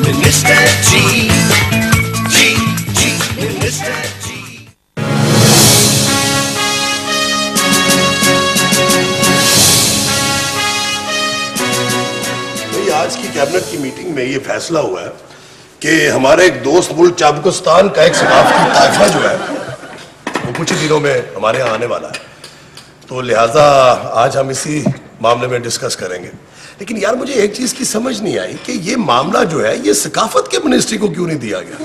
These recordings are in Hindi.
मिनिस्टर जी, जी जी मिनिस्टर जी। भाई आज की कैबिनेट की मीटिंग में ये फैसला हुआ है कि हमारे एक दोस्त मुल्क चाबुकिस्तान का एक सकाफती ताइफा जो है वो कुछ ही दिनों में हमारे यहाँ आने वाला है, तो लिहाजा आज हम इसी मामले में डिस्कस करेंगे। लेकिन यार मुझे एक चीज की समझ नहीं आई कि ये मामला जो है ये सकाफत के मिनिस्ट्री को क्यों नहीं दिया गया।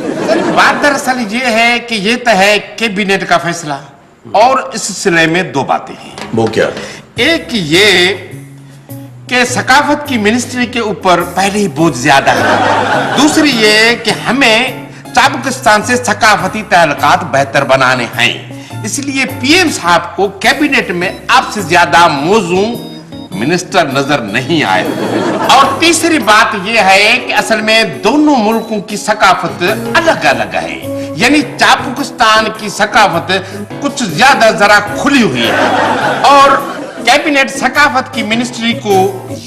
बात दरअसल ये है कि ये तो है कैबिनेट का फैसला और इस सिलसिले में दो बातें हैं। वो क्या? एक ये कि सकाफत की मिनिस्ट्री के ऊपर पहले ही बोझ ज्यादा है, दूसरी ये कि हमें चाबुकिस्तान से सकाफती ताल्लुकात बेहतर बनाने हैं, इसलिए पीएम साहब को कैबिनेट में आपसे ज्यादा मौजू मिनिस्टर नजर नहीं आए। और तीसरी बात यह है कि असल में दोनों मुल्कों की सकाफत अलग अलग है, यानी चाबुकिस्तान की सकाफत कुछ ज्यादा जरा खुली हुई है और कैबिनेट सकाफत की मिनिस्ट्री को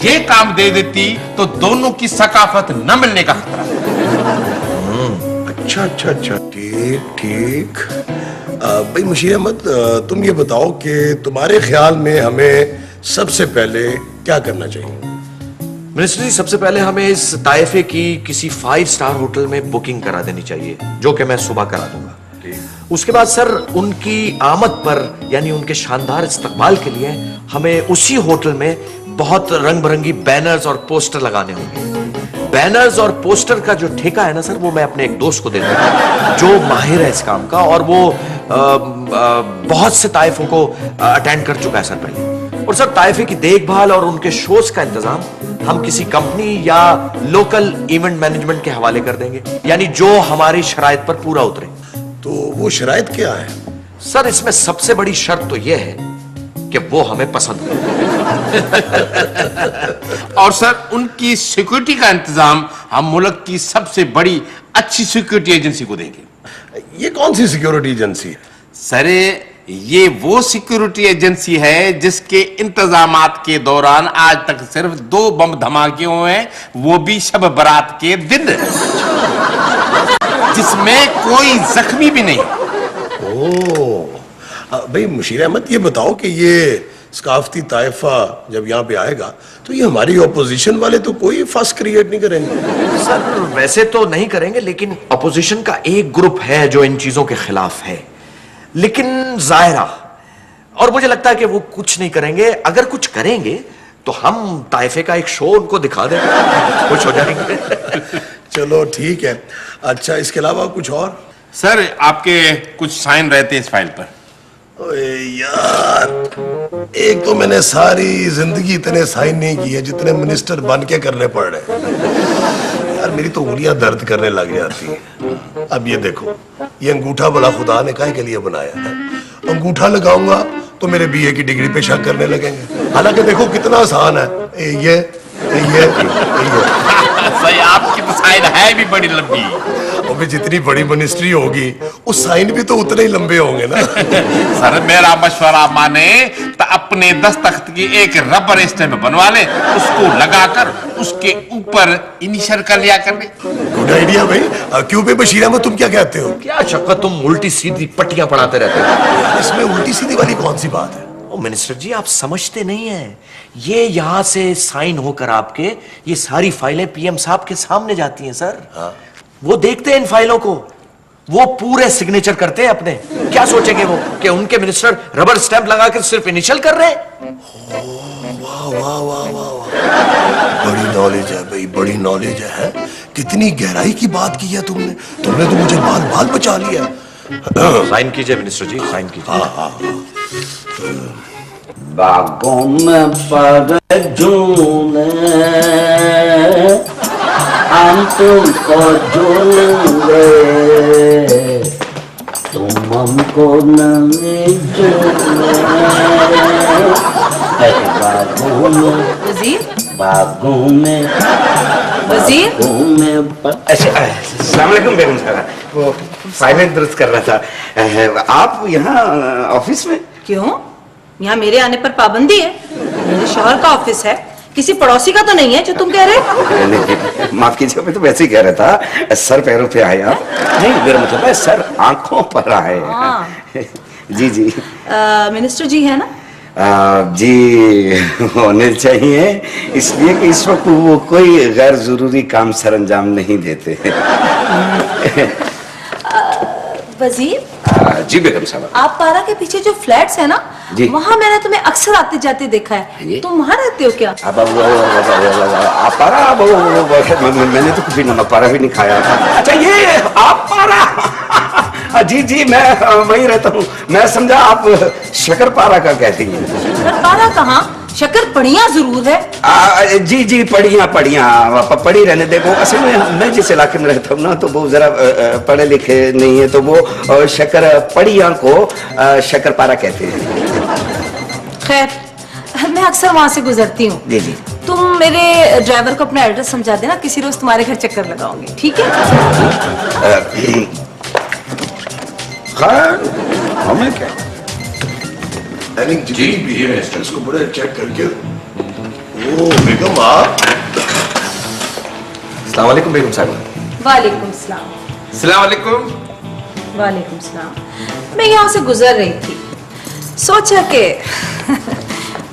ये काम दे देती तो दोनों की सकाफत न मिलने का खतरा। अच्छा अच्छा अच्छा, ठीक ठीक। भाई मुशीर अहमद, तुम ये बताओ कि तुम्हारे ख्याल में हमें सबसे पहले क्या करना चाहिए? मिनिस्टर जी, सबसे पहले हमें इस ताइफे की किसी 5 स्टार होटल में बुकिंग करा देनी चाहिए, जो कि मैं सुबह करा दूंगा। उसके बाद सर उनकी आमद पर यानी उनके शानदार इस्तकबाल के लिए हमें उसी होटल में बहुत रंग बिरंगी बैनर्स और पोस्टर लगाने होंगे। बैनर्स और पोस्टर का जो ठेका है ना सर, वो मैं अपने एक दोस्त को दे दूंगा जो माहिर है इस काम का, और वो बहुत से ताइफों को अटेंड कर चुका है सर पहले। और सर ताइफे की देखभाल और उनके शोज का इंतजाम हम किसी कंपनी या लोकल इवेंट मैनेजमेंट के हवाले कर देंगे, यानी जो हमारी शराइत पर पूरा उतरे। तो वो शराइत क्या है? सर इसमें सबसे बड़ी शर्त तो यह है कि वो हमें पसंद है। और सर उनकी सिक्योरिटी का इंतजाम हम मुल्क की सबसे बड़ी अच्छी सिक्योरिटी एजेंसी को देंगे। ये कौन सी सिक्योरिटी एजेंसी है? सर ये वो सिक्योरिटी एजेंसी है जिसके इंतजामात के दौरान आज तक सिर्फ 2 बम धमाके हुए हैं, वो भी शब बारात के दिन, जिसमें कोई जख्मी भी नहीं। भाई मुशीर अहमद, ये बताओ कि ये सकाफती ताइफा जब यहाँ पे आएगा तो ये हमारी ऑपोजिशन वाले तो कोई फस क्रिएट नहीं करेंगे? सर वैसे तो नहीं करेंगे, लेकिन ऑपोजिशन का एक ग्रुप है जो इन चीजों के खिलाफ है, लेकिन जाहिरा, और मुझे लगता है कि वो कुछ नहीं करेंगे। अगर कुछ करेंगे तो हम ताइफे का एक शो उनको दिखा देंगे, खुश हो जाएंगे। चलो ठीक है। अच्छा, इसके अलावा कुछ और? सर आपके कुछ साइन रहते हैं इस फाइल पर। ओए यार, एक तो मैंने सारी जिंदगी इतने साइन नहीं किए जितने मिनिस्टर बन के करने पड़ रहे हैं। यार मेरी तो उंगलियां दर्द करने लग जाती हैं। अब ये देखो, ये अंगूठा भला खुदा ने काहे के लिए बनाया है? अंगूठा लगाऊंगा तो मेरे बीए की डिग्री पे शक करने लगेंगे, हालांकि देखो कितना आसान है। ये सही, आपकी तो साइन है भी बड़ी लंबी। अबे जितनी बड़ी मिनिस्ट्री होगी उस साइन भी तो उतने ही लंबे होंगे ना। सर मेरा मशवरा माने तो अपने दस्तखत की एक रबर स्टैम्प बनवा ले, उसको लगाकर उसके ऊपर इनिशियल कर लिया कर ले। गुड आइडिया भाई। क्यों बे बशीर अहमद, तुम क्या कहते हो? क्या शक्कर, तुम उल्टी सीधी पट्टियां पढ़ाते रहते हो। इसमें उल्टी सीधी वाली कौन सी बात है? ओ मिनिस्टर जी, आप समझते नहीं हैं, ये यहां से साइन होकर आपके ये सारी फाइलें पीएम साहब के सामने जाती हैं सर। हाँ? वो देखते हैं इन फाइलों को, वो पूरे सिग्नेचर करते हैं अपने। क्या सोचेंगे वो कि उनके मिनिस्टर रबर स्टैंप लगाकर सिर्फ इनिशियल कर रहे हैं? वाह वाह वाह वाह, बड़ी नॉलेज है भाई, बड़ी नॉलेज है। कितनी गहराई की बात की है तुमने तो मुझे बाल बाल बचा लिया। साइन कीजिए मिनिस्टर जी, साइन कीजिए। बागों में पर झूले हम तुमको झूलेंगे, तुम हमको नहीं झूले। बागों में वजीर, बागों में वजीर, अस्सलाम वालेकुम बेगम साहब, वो फाइलें दुरुस्त कर रहा था। आप यहाँ ऑफिस में? क्यों? यहाँ मेरे आने पर पाबंदी है? मेरे शौहर का ऑफिस है, किसी पड़ोसी का तो नहीं है जो तुम कह रहे हो? नहीं, माफ कीजिए, मैं तो वैसे ही कह रहा था। सर पैरों पे आए आप? नहीं, मेरा मतलब है सर आंखों पर आए। जी जी। मिनिस्टर जी है ना? जी होने चाहिए, इसलिए कि इस वक्त वो कोई गैर जरूरी काम सर अंजाम नहीं देते। वजीर, जी बेगम साहब। आप पारा के पीछे जो फ्लैट्स है ना, जी। वहाँ मैंने तुम्हें अक्सर आते जाते देखा है। ये? तुम वहाँ रहते हो क्या? अब आप पारा, मैंने तो कभी नमक पारा भी नहीं खाया था। अच्छा ये आप पारा? जी जी, मैं वहीं रहता हूँ। मैं समझा आप शकर पारा का कहती हैं। शकर पारा कहाँ? शकर पड़िया जरूर है। जी जी, पढ़िया पढ़ी रहने देखो। असल में मैं जिस इलाके में रहता हूँ ना, तो वो जरा पढ़े लिखे नहीं है, तो वो शकर पढ़िया को शक्करपारा कहते हैं। खैर, मैं अक्सर वहाँ से गुजरती हूँ। जी जी। तुम मेरे ड्राइवर को अपना एड्रेस समझा देना, किसी रोज तुम्हारे घर चक्कर लगाऊंगी, ठीक है? खैर, हमें क्या? जितनी भी है इसको बड़े चेक करके। ओ बेगम आप। अस्सलाम वालेकुम बेगम साहब। वालेकुम सलाम। अस्सलाम वालेकुम। वालेकुम सलाम। मैं यहाँ से गुजर रही थी, सोचा कि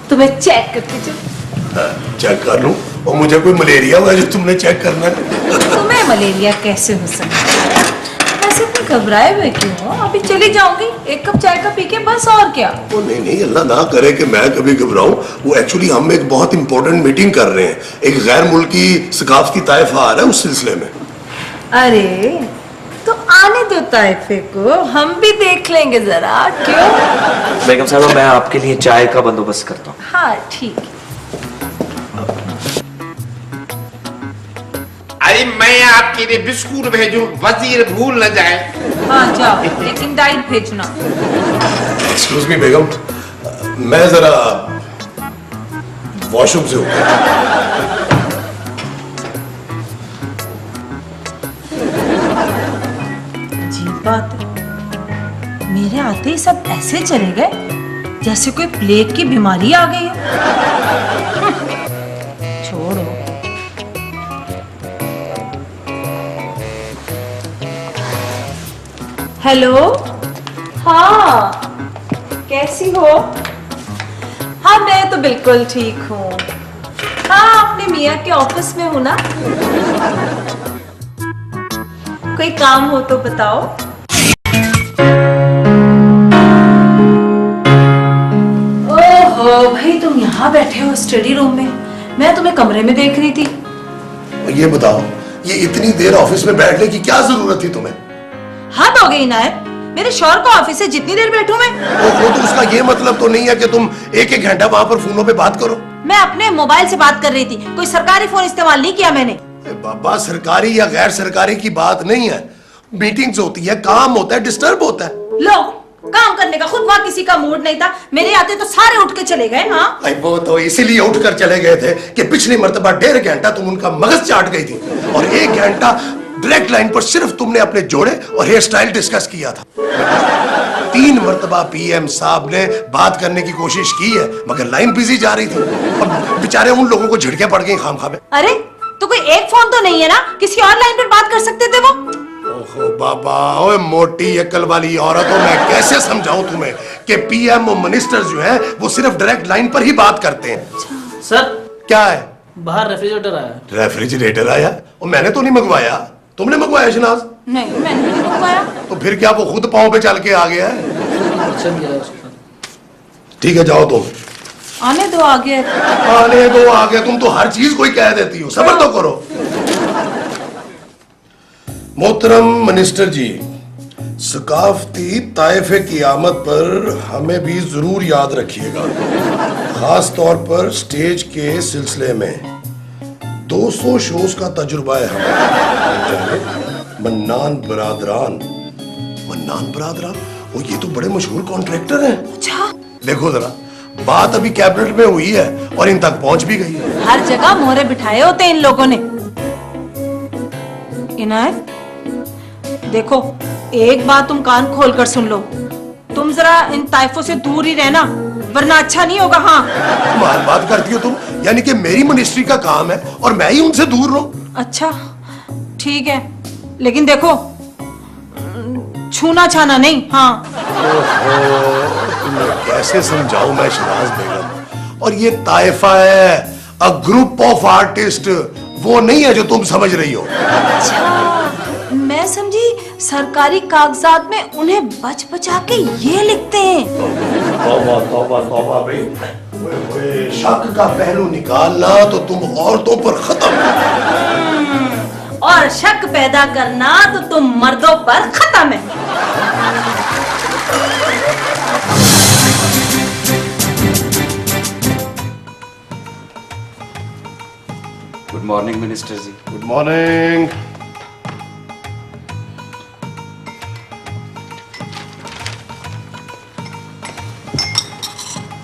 तुम्हें चेक करके चलो। चेक कर लूं, और मुझे कोई मलेरिया हुआ है जो तुमने चेक करना है? तुम्हें मलेरिया कैसे हो सकता है? वैसे तुम घबराए हुए क्यों हो? अभी चली जाऊंगी, एक कप चाय का पी के, बस और क्या। ओ नहीं, अल्लाह ना करे कि मैं कभी घबराऊं। वो एक्चुअली हम एक बहुत इंपॉर्टेंट मीटिंग कर रहे हैं, एक गैर मुल्की सकाफती ताइफा आ रहा है, उस सिलसिले में। अरे तो आने दो ताइफे को, हम भी देख लेंगे जरा, क्यों? बेगम साहब, मैं आपके लिए चाय का बंदोबस्त करता हूँ। हाँ ठीक है। अरे मैं आपके लिए बिस्कुट भेजूं, वजीर भूल न जाए। हाँ जाओ, लेकिन डाइट भेजना। एक्सक्यूज मी बेगम, मैं जरा वॉशरूम से होकर। अजीब बात है, मेरे आते ही सब ऐसे चले गए जैसे कोई प्लेग की बीमारी आ गई हो। छोड़ो। हेलो, हाँ कैसी हो? हाँ मैं तो बिल्कुल ठीक हूँ। हाँ अपने मियाँ के ऑफिस में हूँ ना। कोई काम हो तो बताओ। ओहो भाई, तुम यहाँ बैठे हो स्टडी रूम में, मैं तुम्हें कमरे में देख रही थी। ये बताओ, ये इतनी देर ऑफिस में बैठने की क्या जरूरत थी तुम्हें? हद हो गई नायब, मेरे शौहर को ऑफिस से जितनी देर बैठूं मैं। वो तो उसका ये मतलब तो नहीं है कि तुम एक एक घंटा वहां पर फोनों पे बात करो। मैं अपने मोबाइल से बात कर रही थी, कोई सरकारी फोन इस्तेमाल नहीं किया मैंने। बाबा, सरकारी या गैर सरकारी की बात नहीं है, मीटिंग्स होती है, काम होता है, डिस्टर्ब होता है। लो, काम करने का खुद वहाँ किसी का मूड नहीं था, मेरे आते तो सारे उठ के चले गए। हाँ वो तो इसीलिए उठकर चले गए थे कि पिछली मर्तबा 1.5 घंटा तुम उनका मगज चाट गई थी, और 1 घंटा डायरेक्ट लाइन पर सिर्फ तुमने अपने जोड़े और हेयर स्टाइल डिस्कस किया था। 3 मर्तबा पीएम साहब ने बात करने की कोशिश की है, मगर लाइन बिजी जा रही थी, और बेचारे उन लोगों को झिड़के पड़ गई खामखा में। अरे तो कोई एक फोन तो नहीं है ना, किसी और लाइन पर बात कर सकते थे वो। ओहो बाबा, ओए मोटी अक्ल वाली औरतों, मैं कैसे समझाऊं तुम्हें कि पीएम और मिनिस्टर जो हैं वो सिर्फ डायरेक्ट लाइन पर ही बात करते हैं। सर क्या है? बाहर रेफ्रिजरेटर आया। रेफ्रिजरेटर आया? और मैंने तो नहीं मंगवाया, तुमने मंगवाया शनाज? नहीं मैंने नहीं मंगवाया। तो फिर क्या वो खुद पांव पे चल के आ गया है? अच्छा दिया है उसके साथ। ठीक है, जाओ तुम। आने दो आगे। आने दो आगे, तुम तो हर चीज कोई कह देती हो, सब्र तो करो। मोहतरम मिनिस्टर जी, सकाफती ताइफे की आमद पर हमें भी जरूर याद रखिएगा, खास तौर पर स्टेज के सिलसिले में। 200 शोज का तजुर्बा है हमें। मन्नान बरादरान, मन्नान बरादरान, वो ये तो बड़े मशहूर कॉन्ट्रैक्टर हैं। अच्छा, देखो जरा, बात अभी कैबिनेट में हुई है और इन तक पहुंच भी गई है। हर जगह मोहरे बिठाए होते इन लोगों ने। इनायत देखो, एक बात तुम कान खोल कर सुन लो, तुम जरा इन ताइफों से दूर ही रहना, वरना अच्छा नहीं होगा। हाँ कमाल बात करती हो तुम, यानी कि मेरी मिनिस्ट्री का काम है और मैं ही उनसे दूर रहूं? अच्छा ठीक है, लेकिन देखो छूना छाना नहीं। हाँ मैं कैसे समझाऊं मैं शहनाज बेगम, और ये ताइफा है, अ ग्रुप ऑफ आर्टिस्ट, वो नहीं है जो तुम समझ रही हो। अच्छा मैं समझी सरकारी कागजात में उन्हें बच बचा के ये लिखते हैं। तौबा तौबा तौबा भाई, ओए, शक का पहलू निकालना तो तुम औरतों पर खत्म, और शक पैदा करना तो तुम मर्दों पर खत्म है। Good morning minister ji. Good morning.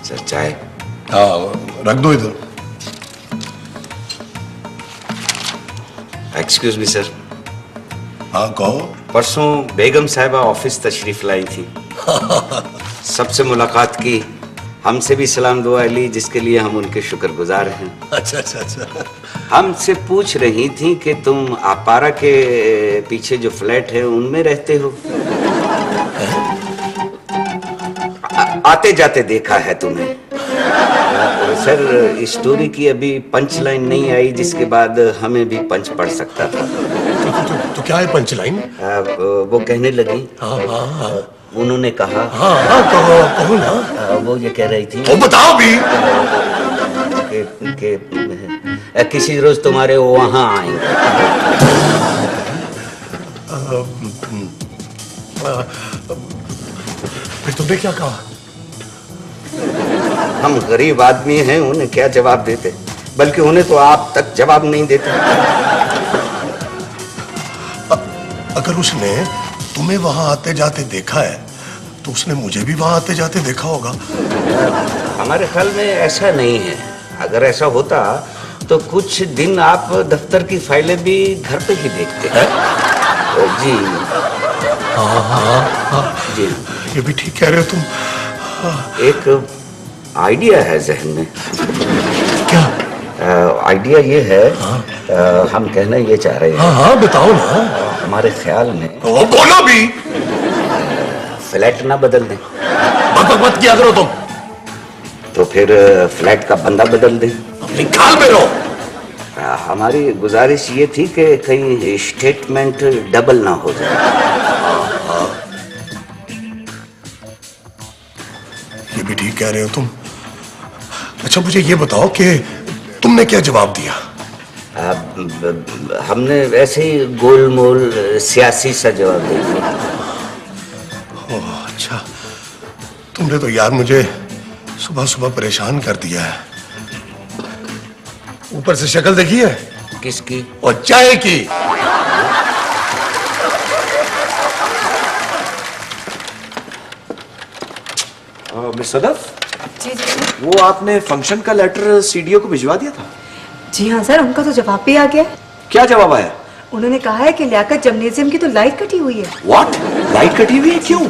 Sir चाय। हाँ रख दो इधर। एक्सक्यूज मी सर, हाँ कहो। परसों बेगम साहिबा ऑफिस तशरीफ लाई थी, सबसे मुलाकात की, हमसे भी सलाम दुआ ली, जिसके लिए हम उनके शुक्रगुजार हैं। अच्छा अच्छा अच्छा। हमसे पूछ रही थी कि तुम आपारा के पीछे जो फ्लैट है उनमें रहते हो? आते जाते देखा है तुम्हें। सर स्टोरी की अभी पंच लाइन नहीं आई, जिसके बाद हमें भी पंच पड़ सकता था। तो क्या है पंच लाइन? वो कहने लगी, हाँ हाँ हाँ उन्होंने कहा, हाँ हाँ कहो ना। वो ये कह रही थी तो बताओ भी। कि किसी रोज तुम्हारे वो वहां आएंगे। फिर तुमने क्या कहा? हम गरीब आदमी हैं, उन्हें क्या जवाब देते, बल्कि उन्हें तो आप तक जवाब नहीं देते। अगर उसने तुम्हें वहां आते जाते देखा है तो उसने मुझे भी वहां आते जाते देखा होगा। हमारे ख्याल में ऐसा नहीं है। अगर ऐसा होता तो कुछ दिन आप दफ्तर की फाइलें भी घर पे ही देखते हैं। जी हाँ हाँ हाँ जी, ये भी ठीक कह रहे हो तुम। एक आइडिया है जहन में। क्या आइडिया ये है, हम कहना ये चाह रहे हैं, हाँ हाँ बताओ ना। हमारे ख्याल में वो बोलो भी। फ्लैट ना बदल दें मत किया करो तुम। तो फिर फ्लैट का बंदा बदल दें। अपनी खाल में रहो। हमारी गुजारिश ये थी कि कहीं स्टेटमेंट डबल ना हो जाए। ये भी ठीक कह रहे हो तुम। अच्छा मुझे ये बताओ कि तुमने क्या जवाब दिया? हमने वैसे ही गोलमोल सियासी सा जवाब दे दिया। ओह अच्छा, तुमने तो यार मुझे सुबह सुबह परेशान कर दिया है। ऊपर से शक्ल देखी है? किसकी? और चाय की। मिस सदफ, जी जी वो आपने फंक्शन का लेटर सीडीओ को भिजवा दिया था? जी हाँ सर, उनका तो जवाब भी आ गया। क्या जवाब आया? उन्होंने कहा है कि लियाकत जिम्नेजियम की तो लाइट कटी हुई है। व्हाट? लाइट कटी हुई है? क्यों?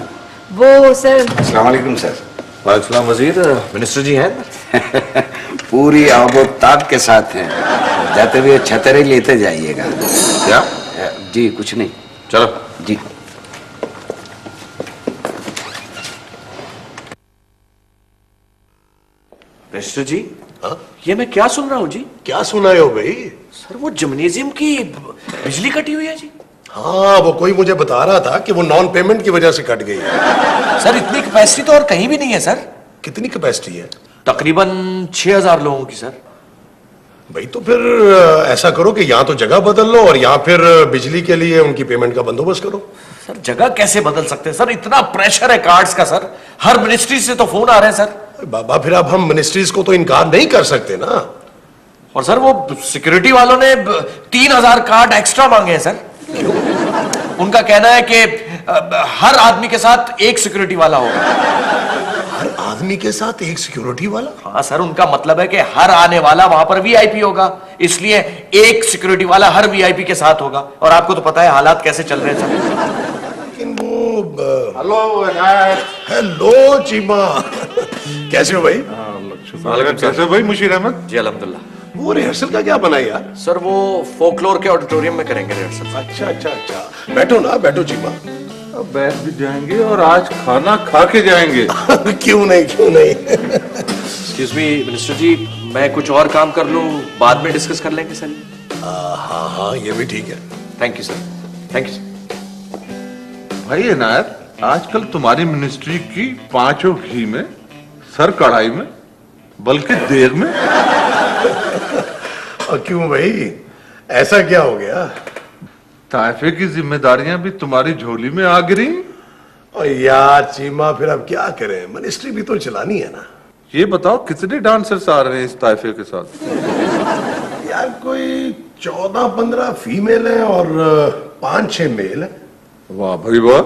वो सर। अस्सलाम वालेकुम सर। वालेकुम वजीर, मिनिस्टर जी हैं? पूरी आबोताब के साथ हैं। जाते हुए छतरी लेते जाइएगा। क्या? जी कुछ नहीं। चलो जी। मिनिस्टर जी, ये मैं क्या सुन रहा हूँ जी? क्या सुनाए हो भाई? सर वो जिम्नेजियम की बिजली कटी हुई है जी। हाँ वो कोई मुझे बता रहा था कि वो नॉन पेमेंट की वजह से कट गई है। सर इतनी कैपेसिटी तो और कहीं भी नहीं है सर। कितनी कैपेसिटी है? तकरीबन 6000 लोगों की सर। भाई तो फिर ऐसा करो कि यहाँ तो जगह बदल लो और यहाँ फिर बिजली के लिए उनकी पेमेंट का बंदोबस्त करो। सर जगह कैसे बदल सकते हैं सर? इतना प्रेशर है कार्ड्स का सर। हर मिनिस्ट्री से तो फोन आ रहे हैं सर। बाबा फिर अब हम मिनिस्ट्रीज को तो इनकार नहीं कर सकते ना। और सर वो सिक्योरिटी वालों ने 3000 कार्ड एक्स्ट्रा मांगे हैं सर। उनका कहना है कि हर आदमी के साथ एक सिक्योरिटी वाला होगा। हर आदमी के साथ एक सिक्योरिटी वाला? हाँ सर, उनका मतलब है कि हर आने वाला वहां पर वीआईपी होगा, इसलिए एक सिक्योरिटी वाला हर वीआईपी के साथ होगा। और आपको तो पता है हालात कैसे चल रहे हैं सर। लेकिन वो हेलो हेलो चीमा, कैसे हो भाई? कैसे भाई मुशीर अहमद? जी अल्हम्दुलिल्लाह। वो रिहर्सल का क्या बना यार? सर वो फोकलोर के ऑडिटोरियम में करेंगे रिहर्सल। अच्छा अच्छा अच्छा, बैठो ना, बैठो चीमा। अब बैठ भी जाएंगे और आज खाना खा के जाएंगे। क्यों नहीं, क्यों नहीं। एक्सक्यूज मी मिनिस्टर जी, मैं कुछ और काम कर लूं, बाद में डिस्कस कर लेंगे सर। हाँ हाँ, ये भी ठीक है। Thank you sir, thank you sir. भाई इनायत, आजकल तुम्हारी मिनिस्ट्री की पांचों घी में, सर कढ़ाई में, बल्कि देग में। और क्यों भाई, ऐसा क्या हो गया? ताइफे की जिम्मेदारियां भी तुम्हारी झोली में आ गिरी। और यार चीमा, फिर अब क्या करें, मिनिस्ट्री भी तो चलानी है ना। ये बताओ कितने डांसर्स आ रहे हैं इस ताइफे के साथ? यार कोई 14-15 फीमेल है और 5-6 मेल है। वाह भाई वाह।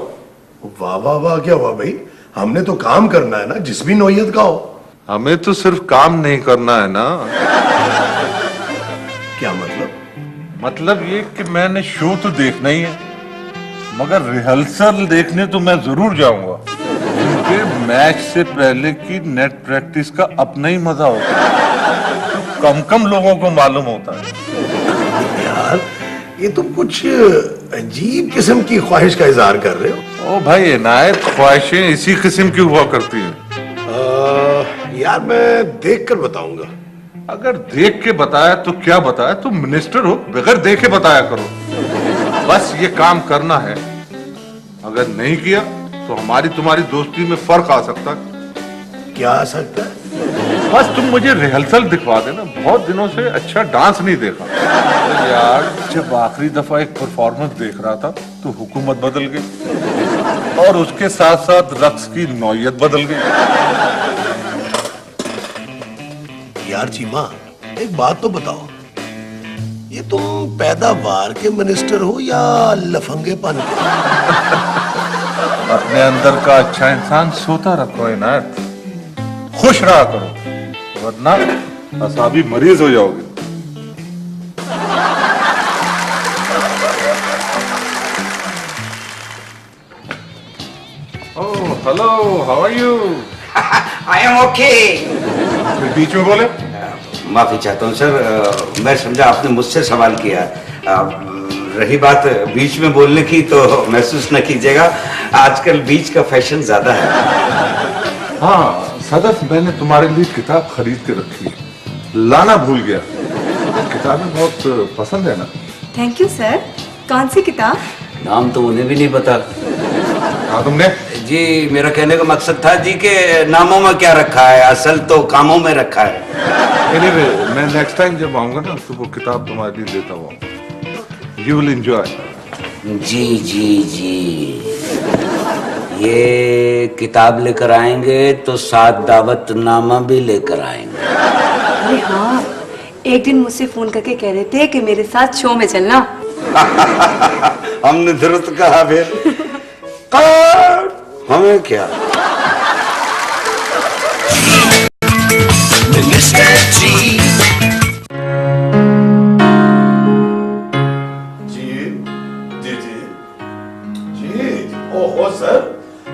वाह वाह वाह क्या हुआ भाई? हमने तो काम करना है ना, जिस भी नौयत का हो। हमें तो सिर्फ काम नहीं करना है ना। क्या मतलब? मतलब ये कि मैंने शो तो देखना ही है, मगर रिहर्सल देखने तो मैं जरूर जाऊंगा, क्योंकि मैच से पहले की नेट प्रैक्टिस का अपना ही मजा होता है, तो कम कम लोगों को मालूम होता है। यार ये तुम कुछ अजीब किस्म की ख्वाहिश का इजहार कर रहे हो। ओ भाई इनायत, ख्वाहिशें इसी किस्म की हुआ करती हैं। यार मैं देख कर बताऊंगा। अगर देख के बताया तो क्या बताया, तुम मिनिस्टर हो, बगैर देखे बताया करो। बस ये काम करना है, अगर नहीं किया तो हमारी तुम्हारी दोस्ती में फर्क आ सकता है। क्या आ सकता है? बस तुम मुझे रिहर्सल दिखवा देना, बहुत दिनों से अच्छा डांस नहीं देखा। तो यार जब आखिरी दफा एक परफॉर्मेंस देख रहा था तो हुकूमत बदल गई और उसके साथ साथ रक्स की नौयत बदल गई। यार चीमा, एक बात तो बताओ, ये तुम पैदावार के मिनिस्टर हो या लफंगेपन के? अपने अंदर का अच्छा इंसान सोता रखो इनायत, खुश रहा करो, वरना असाबी मरीज हो जाओगे। Oh hello, how are you? I am okay. फिर बीच में बोले? माफी चाहता हूँ सर, मैं समझा आपने मुझसे सवाल किया। रही बात बीच में बोलने की तो महसूस न कीजिएगा, आजकल बीच का फैशन ज्यादा है। हाँ सदफ, मैंने तुम्हारे लिए किताब खरीद के रखी है, लाना भूल गया। किताबें बहुत पसंद है ना? Thank you sir. कौन सी किताब? नाम तो उन्हें भी नहीं पता। हाँ तुमने? जी मेरा कहने का मकसद था जी के नामों में क्या रखा है, असल तो कामों में रखा है। Anyway, मैं नेक्स्ट टाइम जब आऊंगा ना तो वो किताब तुम्हारे लिए लेता हूँ। You will enjoy. जी जी जी, ये किताब लेकर आएंगे तो साथ दावतनामा भी लेकर आएंगे। अरे हाँ, एक दिन मुझसे फोन करके कह रहे थे कि मेरे साथ शो में चलना। हमने दुरुस्त कहा फिर। हमें क्या? Mr. G. ओहो सर,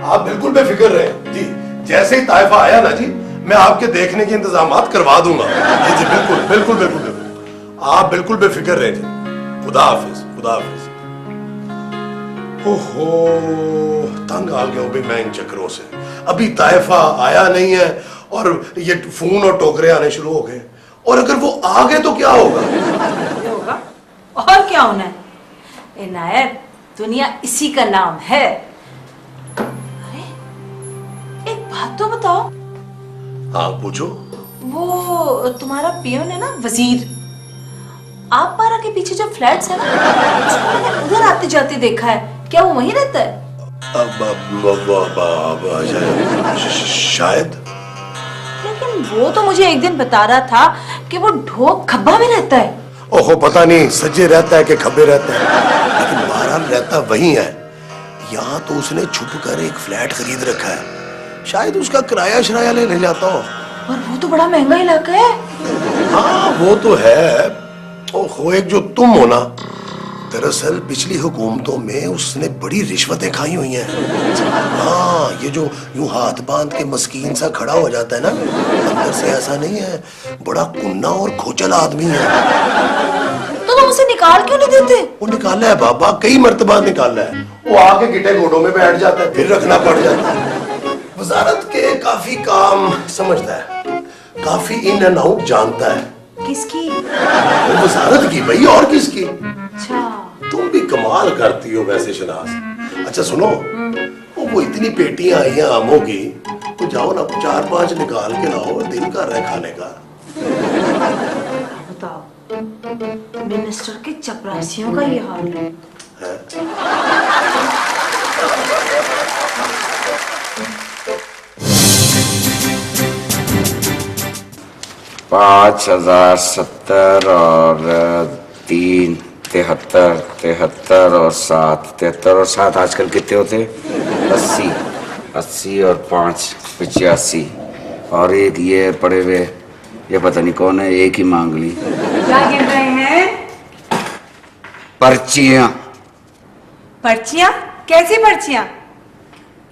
आप बिल्कुल बेफिक्र रहे जी। जैसे ही ताइफा आया ना जी, मैं आपके देखने के इंतजामात करवा दूंगा। जी जी बिल्कुल बिल्कुल बिल्कुल बिल्कुल, आप बिल्कुल बेफिक्र रहे जी। खुदा हाफिज, खुदा हाफिज। ओहो, तंग आ गया हूं भाई मैं इन चक्करों से। अभी ताइफा आया नहीं है और ये फोन और टोकरे आने शुरू हो गए, और अगर वो आ गए तो क्या होगा? होगा और क्या होना है इनायत, दुनिया इसी का नाम है। अरे एक बात तो बताओ। हाँ पूछो। वो तुम्हारा पियोन है ना वजीर, आप पारा के पीछे जो फ्लैट्स है ना, उसको मैंने उधर आते जाते देखा है, क्या वो वहीं रहता है? शायद। लेकिन वो तो मुझे एक दिन बता रहा था कि वो ढोक खब्बा में रहता है। ओहो पता नहीं सज्जे रहता है कि खब्बे रहता है, लेकिन बहरहाल रहता वही है। यहाँ तो उसने छुप कर एक फ्लैट खरीद रखा है, शायद उसका किराया शराया लेने जाता हो। और वो तो बड़ा महंगा इलाका है। हाँ वो तो है। ओहो, एक जो तुम हो ना, दरअसल पिछली हुकूमतों में उसने बड़ी रिश्वतें खाई हुई हैं। हाँ, ये जो यूं हाथ बांध के मस्कीन सा खड़ा हो जाता है ना, अंदर से ऐसा नहीं है, बड़ा कुन्ना और खोचल आदमी है। तो तुम उसे निकाल क्यों नहीं देते? वो निकाला है बाबा, कई मर्तबा निकाला है। वो आके गिटे घोड़ों में बैठ जाता है, फिर रखना पड़ जाता है। वजारत के काफी काम समझता है, काफी इन एंड आउट जानता है। किसकी? वो वजारत की भाई, और किसकी? अच्छा। तुम भी कमाल करती हो वैसे शनाज। अच्छा सुनो, वो इतनी पेटियां आई हैं आमों की, तो जाओ ना 4-5 निकाल के लाओ, दिल कर रहा है खाने का। बताओ, मिनिस्टर के चपरासियों का ये हाल है। 5070 और 3 73 और 7 73 और 7 आजकल कितने होते? 80 और 5 85 और एक ये पड़े हुए, ये पता नहीं कौन है, एक ही मांग ली। क्या गिन रहे हैं? पर्चियां। पर्चियां? कैसी पर्चियां?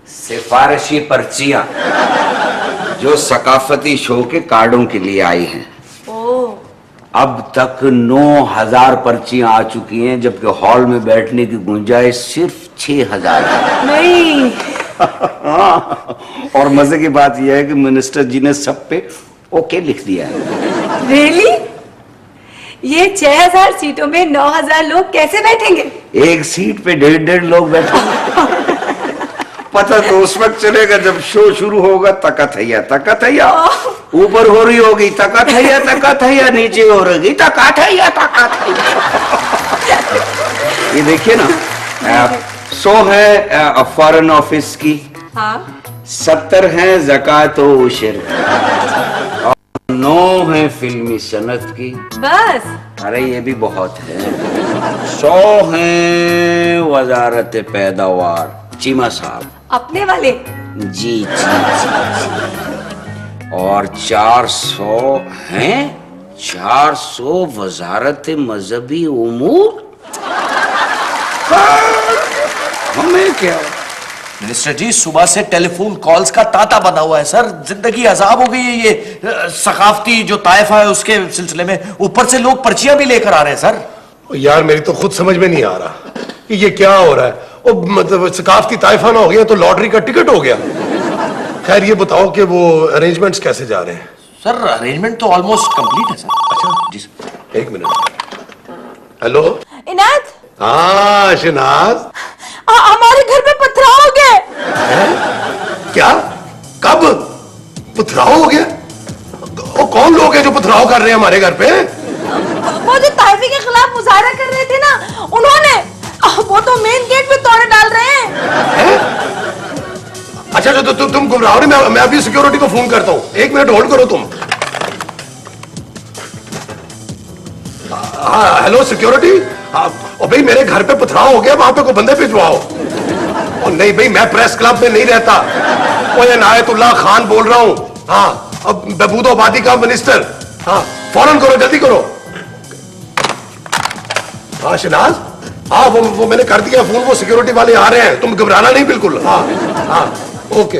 सिफारिशी पर्चियां जो सकाफती शो के कार्डों के लिए आई हैं। अब तक 9000 पर्चियां आ चुकी हैं, जबकि हॉल में बैठने की गुंजाइश सिर्फ 6000 है। नहीं। और मजे की बात यह है कि मिनिस्टर जी ने सब पे ओके लिख दिया है। रियली? ये 6000 सीटों में 9000 लोग कैसे बैठेंगे? एक सीट पे 1.5 लोग बैठेंगे। पता तो उस वक्त चलेगा जब शो शुरू होगा। तकत हैया ऊपर हो रही होगी, तकत हैया नीचे हो रही, तकत हैया। ये देखिए ना, 100 है फॉरेन ऑफिस की, हाँ। 70 है ज़कात व उशर, और 9 है फिल्मी सनत की। बस? अरे ये भी बहुत है। 100 है वजारत पैदावार, चीमा साहब अपने वाले? जी। और 400 हैं, 400 वजारत मजहबी उमूर। हमें क्या? मिनिस्टर जी, सुबह से टेलीफोन कॉल्स का तांता बना हुआ है सर। जिंदगी अजाब हो गई है। ये सकाफती जो ताइफा है उसके सिलसिले में ऊपर से लोग पर्चियां भी लेकर आ रहे हैं सर। यार मेरी तो खुद समझ में नहीं आ रहा कि ये क्या हो रहा है। वो मतलब सकाफती ताइफा ना हो गया तो लॉटरी का टिकट हो गया। खैर ये बताओ कि वो अरेंजमेंट्स कैसे जा रहे हैं? सर अरेंजमेंट तो ऑलमोस्ट कंप्लीट है सर। अच्छा जी सर। 1 मिनट। हेलो इनायत, हाँ शनाज, हमारे घर पे पथराव हो गया। क्या? कब पथराव हो गया? वो कौन लोग हैं जो पथराव कर रहे हैं हमारे घर पे? वो जो ताइफी के खिलाफ मुजाहरा कर रहे थे ना, उन्होंने, वो तो मेन गेट पे तोड़े डाल रहे हैं। अच्छा तो तुम घबराओ नहीं, मैं अभी सिक्योरिटी को फोन करता हूँ। 1 मिनट होल्ड करो तुम। हाँ हेलो सिक्योरिटी। हाँ भाई मेरे घर पे पथराव हो गया, वहां पे कोई बंदे भिजवाओ। और नहीं भाई मैं प्रेस क्लब में नहीं रहता। वो इनायतुल्लाह खान बोल रहा हूँ। हाँ अब बहबूद आबादी का मिनिस्टर। हाँ फौरन करो, जल्दी करो। हाँ शनाज, हाँ वो मैंने कर दिया फोन, वो सिक्योरिटी वाले आ रहे हैं, तुम घबराना नहीं बिल्कुल। हाँ हाँ ओके।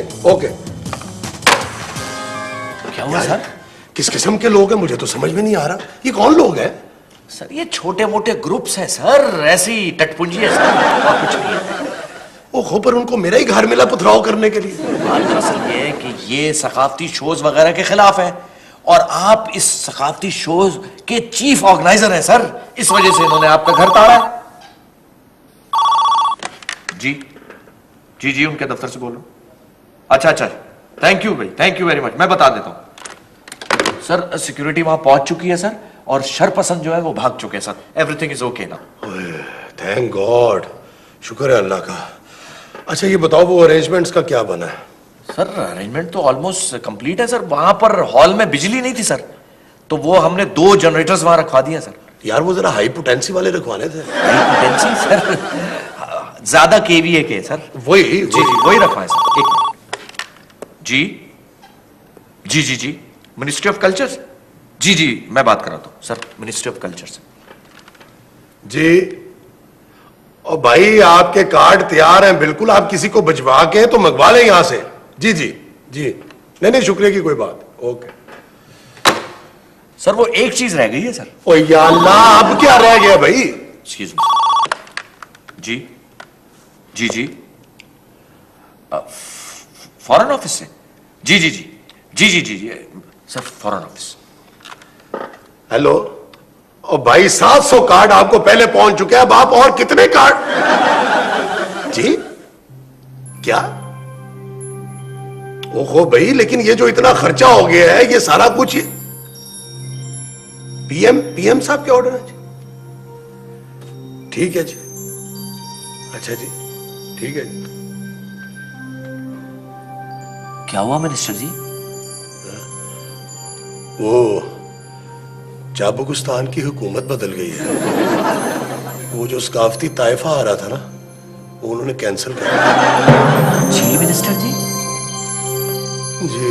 क्या हुआ सर? किस किस्म के लोग हैं मुझे तो समझ में नहीं आ रहा। ये कौन लोग हैं? सर ये छोटे मोटे ग्रुप्स हैं सर, ऐसी टटपुंजी है सर, और कुछ नहीं है। ओहो, पर उनको मेरा ही घर मिला पथराव करने के लिए। बात दरअसल ये है कि ये सकाफती शोज वगैरह के खिलाफ है और आप इस सकाफती शोज के चीफ ऑर्गेनाइजर हैं सर, इस वजह से इन्होंने आपका घर ताड़ा है। जी उनके दफ्तर से बोल रहा हूं। अच्छा थैंक यू भाई, थैंक यू वेरी मच, मैं बता देता हूं सर। सिक्योरिटी वहां पहुंच चुकी है सर, और शरपसंद जो है वो भाग चुके हैं सर। एवरीथिंग इज ओके ना। थैंक गॉड, शुक्र है अल्लाह का। अच्छा ये बताओ वो अरेंजमेंट्स का क्या बना है? सर अरेंजमेंट तो ऑलमोस्ट कंप्लीट है सर। वहां पर हॉल में बिजली नहीं थी सर, तो वो हमने 2 जनरेटर्स वहां रखवा दिए सर। यार वो जरा हाई पोटेंसी वाले रखवाने थे। हाई पोटेंसी सर, ज्यादा केवीए के सर। वही वही रखवाएं सर। एक जी मिनिस्ट्री ऑफ कल्चर। जी मैं बात कर रहा हूं सर, मिनिस्ट्री ऑफ कल्चर से। जी और भाई आपके कार्ड तैयार हैं बिल्कुल, आप किसी को भिजवा के तो मंगवा लें यहां से। जी जी जी, नहीं नहीं शुक्रिया की कोई बात, ओके। सर वो एक चीज रह गई है सर। ओ या अल्लाह, अब क्या रह गया भाई? Excuse me. जी जी जी, फॉरेन ऑफिस से? जी जी जी जी जी जी जी सर, फॉरेन ऑफिस। हेलो, और भाई 700 कार्ड आपको पहले पहुंच चुके हैं, अब आप और कितने कार्ड? जी क्या? ओहो भाई, लेकिन ये जो इतना खर्चा हो गया है, ये सारा कुछ पीएम साहब के ऑर्डर है जी? ठीक है जी, अच्छा जी, ठीक है जी। क्या हुआ मिनिस्टर जी? वो चाबुकिस्तान की हुकूमत बदल गई है। वो जो सकाफती ताइफा आ रहा था ना, वो उन्होंने कैंसिल कर दिया। जी मिनिस्टर जी। जी